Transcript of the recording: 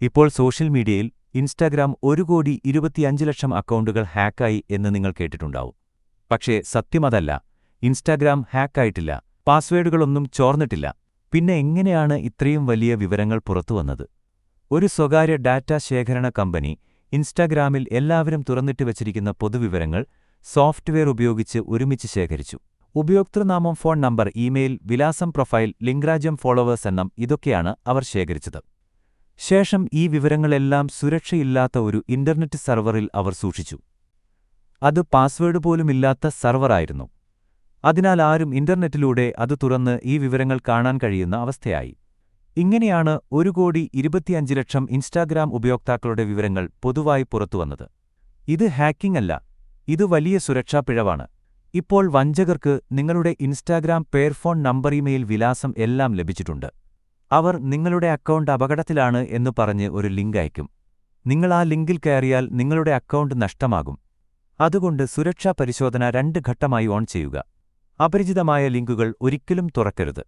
ഇപ്പോൾ സോഷ്യൽ മീഡിയയിൽ ഇൻസ്റ്റാഗ്രാം 1,25,00,000 അക്കൗണ്ടുകൾ ഹാക്കായി എന്ന് നിങ്ങൾ കേട്ടിട്ടുണ്ടാവും. പക്ഷേ സത്യമതല്ല. ഇൻസ്റ്റാഗ്രാം ഹാക്കായിട്ടില്ല. പാസ്വേഡുകളൊന്നും ചോർന്നിട്ടില്ല. പിന്നെ എങ്ങനെയാണ് ഇത്രയും വലിയ വിവരങ്ങൾ പുറത്തുവന്നത്? ഒരു സ്വകാര്യ ഡാറ്റാ ശേഖരണ കമ്പനി ഇൻസ്റ്റാഗ്രാമിൽ എല്ലാവരും തുറന്നിട്ട് വച്ചിരിക്കുന്ന പൊതുവിവരങ്ങൾ സോഫ്റ്റ്വെയർ ഉപയോഗിച്ച് ഒരുമിച്ച് ശേഖരിച്ചു. ഉപയോക്തൃനാമം, ഫോൺ നമ്പർ, ഇമെയിൽ, വിലാസം, പ്രൊഫൈൽ, ലിംഗരാജ്യം, ഫോളോവേഴ്സ് എണ്ണം, ഇതൊക്കെയാണ് അവർ ശേഖരിച്ചത്. ശേഷം ഈ വിവരങ്ങളെല്ലാം സുരക്ഷയില്ലാത്ത ഒരു ഇന്റർനെറ്റ് സർവറിൽ അവർ സൂക്ഷിച്ചു. അത് പാസ്വേഡ് പോലുമില്ലാത്ത സർവറായിരുന്നു. അതിനാൽ ആരും ഇന്റർനെറ്റിലൂടെ അത് തുറന്ന് ഈ വിവരങ്ങൾ കാണാൻ കഴിയുന്ന അവസ്ഥയായി. ഇങ്ങനെയാണ് 1,25,00,000 ഇൻസ്റ്റാഗ്രാം ഉപയോക്താക്കളുടെ വിവരങ്ങൾ പൊതുവായി പുറത്തുവന്നത്. ഇത് ഹാക്കിംഗ് അല്ല, ഇത് വലിയ സുരക്ഷാ പിഴവാണ്. ഇപ്പോൾ വഞ്ചകർക്ക് നിങ്ങളുടെ ഇൻസ്റ്റാഗ്രാം പേർ, ഫോൺ നമ്പർ, ഇമെയിൽ, വിലാസം എല്ലാം ലഭിച്ചിട്ടുണ്ട്. അവർ നിങ്ങളുടെ അക്കൗണ്ട് അപകടത്തിലാണ് എന്ന് പറഞ്ഞ് ഒരു ലിങ്ക് അയക്കും. നിങ്ങൾ ആ ലിങ്കിൽ കയറിയാൽ നിങ്ങളുടെ അക്കൗണ്ട് നഷ്ടമാകും. അതുകൊണ്ട് സുരക്ഷാ പരിശോധന 2 ഘട്ടമായി ഓൺ ചെയ്യുക. അപരിചിതമായ ലിങ്കുകൾ ഒരിക്കലും തുറക്കരുത്.